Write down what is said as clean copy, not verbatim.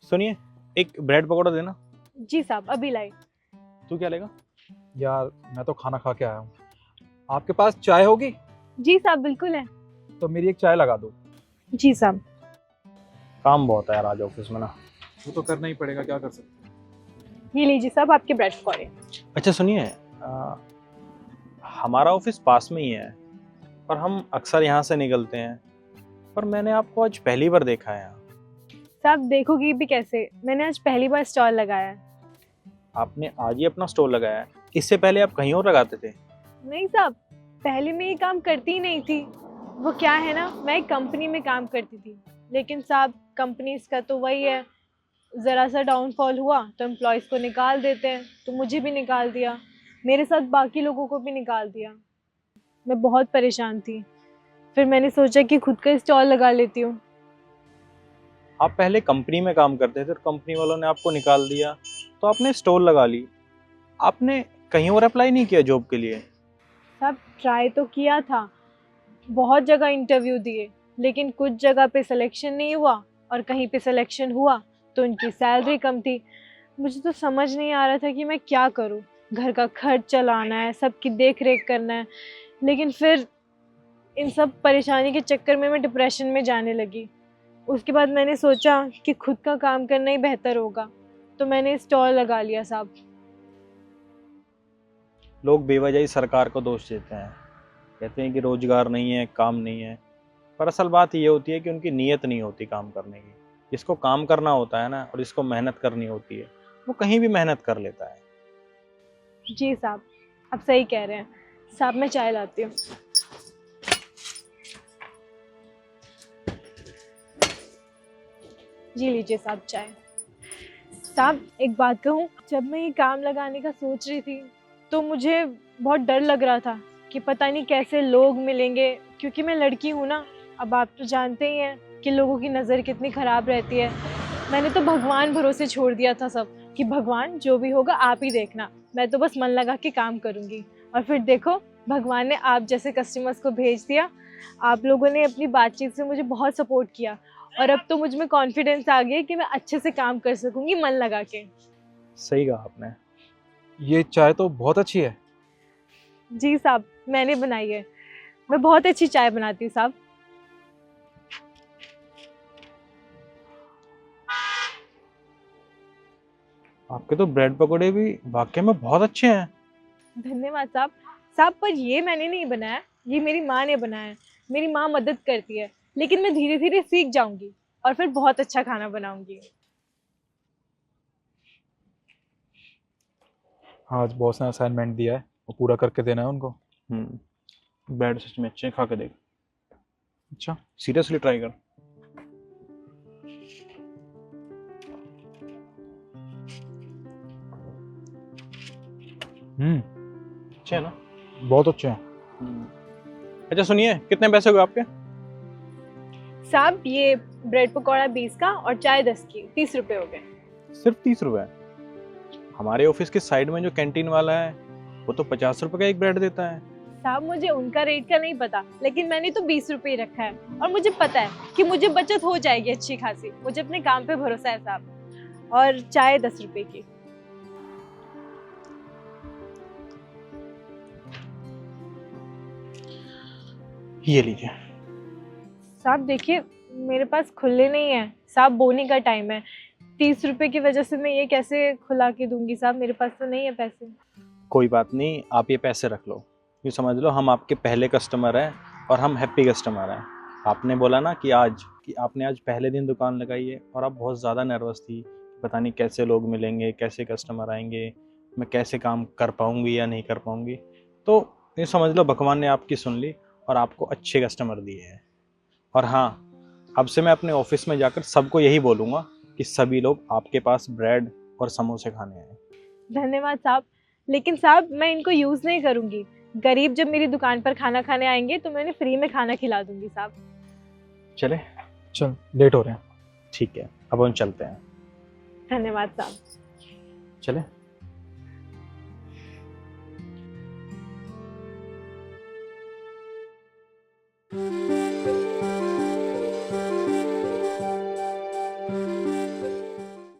सुनिए, एक ब्रेड पकौड़ा देना। जी साहब, अभी लाई। तू क्या लेगा? यार मैं तो खाना खा के आया हूँ। आपके पास चाय होगी? जी साहब, बिल्कुल है। तो मेरी एक चाय लगा दो। जी साहब। काम बहुत है यार आज ऑफिस में ना। वो तो करना ही पड़ेगा, क्या कर सकते हैं। ये लीजिए साहब आपके ब्रेड पकौड़े। अच्छा सुनिए, हमारा ऑफिस पास में ही है और हम अक्सर यहाँ से निकलते हैं, पर मैंने आपको आज पहली बार देखा है यहाँ। साहब देखोगी भी कैसे, मैंने आज पहली बार स्टॉल लगाया है। आपने आज ही अपना स्टोर लगाया है? इससे पहले आप कहीं और लगाते थे? नहीं साहब, पहले मैं ये काम करती ही नहीं थी। वो क्या है ना, मैं एक कंपनी में काम करती थी, लेकिन साहब कंपनीज का तो वही है, ज़रा सा डाउनफॉल हुआ तो एम्प्लॉयज़ को निकाल देते हैं। तो मुझे भी निकाल दिया, मेरे साथ बाकी लोगों को भी निकाल दिया। मैं बहुत परेशान थी, फिर मैंने सोचा कि खुद का स्टॉल लगा लेती हूँ। आप पहले कंपनी में काम करते थे और कंपनी वालों ने आपको निकाल दिया, तो आपने स्टोर लगा ली। आपने कहीं और अप्लाई नहीं किया जॉब के लिए? सब ट्राई तो किया था, बहुत जगह इंटरव्यू दिए, लेकिन कुछ जगह पे सिलेक्शन नहीं हुआ और कहीं पे सिलेक्शन हुआ तो उनकी सैलरी कम थी। मुझे तो समझ नहीं आ रहा था कि मैं क्या करूं। घर का खर्च चलाना है, सबकी देख रेख करना है, लेकिन फिर इन सब परेशानी के चक्कर में मैं डिप्रेशन में जाने लगी। उसके बाद मैंने सोचा कि खुद का काम करना ही बेहतर होगा, तो मैंने स्टॉल लगा लिया साहब। लोग बेवजह ही सरकार को दोष देते हैं, कहते हैं कि रोजगार नहीं है, काम नहीं है, पर असल बात ये होती है कि उनकी नीयत नहीं होती काम करने की। जिसको काम करना होता है ना और जिसको मेहनत करनी होती है, वो कहीं भी मेहनत कर लेता है। जी साहब, आप सही कह रहे हैं। साहब मैं चाय लाती हूँ। जी लीजिए साहब चाय। साहब एक बात कहूँ, जब मैं ये काम लगाने का सोच रही थी तो मुझे बहुत डर लग रहा था कि पता नहीं कैसे लोग मिलेंगे, क्योंकि मैं लड़की हूँ ना। अब आप तो जानते ही हैं कि लोगों की नज़र कितनी ख़राब रहती है। मैंने तो भगवान भरोसे छोड़ दिया था सब, कि भगवान जो भी होगा आप ही देखना, मैं तो बस मन लगा के काम करूँगी। और फिर देखो, भगवान ने आप जैसे कस्टमर्स को भेज दिया। आप लोगों ने अपनी बातचीत से मुझे बहुत सपोर्ट किया और अब तो मुझ में कॉन्फिडेंस आ गया कि मैं अच्छे से काम कर सकूँगी मन लगा के। सही कहा आपने। ये चाय तो बहुत अच्छी है। जी साहब, मैंने बनाई है। मैं बहुत अच्छी चाय बनाती हूँ साहब। आपके तो ब्रेड पकौड़े भी वाकई में बहुत अच्छे हैं। धन्यवाद साहब। साहब पर ये मैंने नहीं बनाया, ये मेरी माँ ने बनाया है। मेरी माँ मदद करती है, लेकिन मैं धीरे धीरे सीख जाऊंगी और फिर बहुत अच्छा खाना बनाऊंगी। आज बॉस ने असाइनमेंट दिया है, वो पूरा करके देना है उनको। ब्रेड सच में अच्छे हैं, खा के देख। अच्छा। सीरियसली ट्राई कर। अच्छे है ना? बहुत अच्छे हैं। अच्छा सुनिए, कितने पैसे हुए आपके? साहब ये ब्रेड पकौड़ा 20 का और चाय 10 की, 30 रुपए हो गए। सिर्फ 30 रुपए? हमारे ऑफिस के साइड में जो कैंटीन वाला है वो तो 50 रुपए का एक ब्रेड देता है। साहब मुझे उनका रेट का नहीं पता, लेकिन मैंने तो 20 रुपए ही रखा है और मुझे पता है कि मुझे बचत हो जाएगी अच्छी खासी। मुझे अपने काम पे भरोसा है साहब। और चाय 10 रुपए की। ये लीजिए। साहब देखिए, मेरे पास खुले नहीं है साहब, बोनी का टाइम है। 30 रुपए की वजह से मैं ये कैसे खुला के दूंगी साहब, मेरे पास तो नहीं है पैसे। कोई बात नहीं, आप ये पैसे रख लो। ये समझ लो हम आपके पहले कस्टमर हैं और हम हैप्पी कस्टमर हैं। आपने बोला ना कि आपने आज पहले दिन दुकान लगाई है और आप बहुत ज़्यादा नर्वस थी, पता नहीं कैसे लोग मिलेंगे, कैसे कस्टमर आएंगे, मैं कैसे काम कर पाऊंगी या नहीं कर पाऊंगी। तो ये समझ लो भगवान ने आपकी सुन ली और आपको अच्छे कस्टमर दिए हैं। और हाँ, अब से मैं अपने ऑफिस में जाकर सबको यही बोलूँगा कि सभी लोग आपके पास ब्रेड और समोसे खाने आए। धन्यवाद साहब, लेकिन साहब मैं इनको यूज़ नहीं करूंगी। गरीब जब मेरी दुकान पर खाना खाने आएंगे तो मैं उन्हें फ्री में खाना खिला दूंगी साहब। चले? चल, लेट हो रहे हैं। ठीक है, अब हम चलते हैं। धन्यवाद साहब। चले।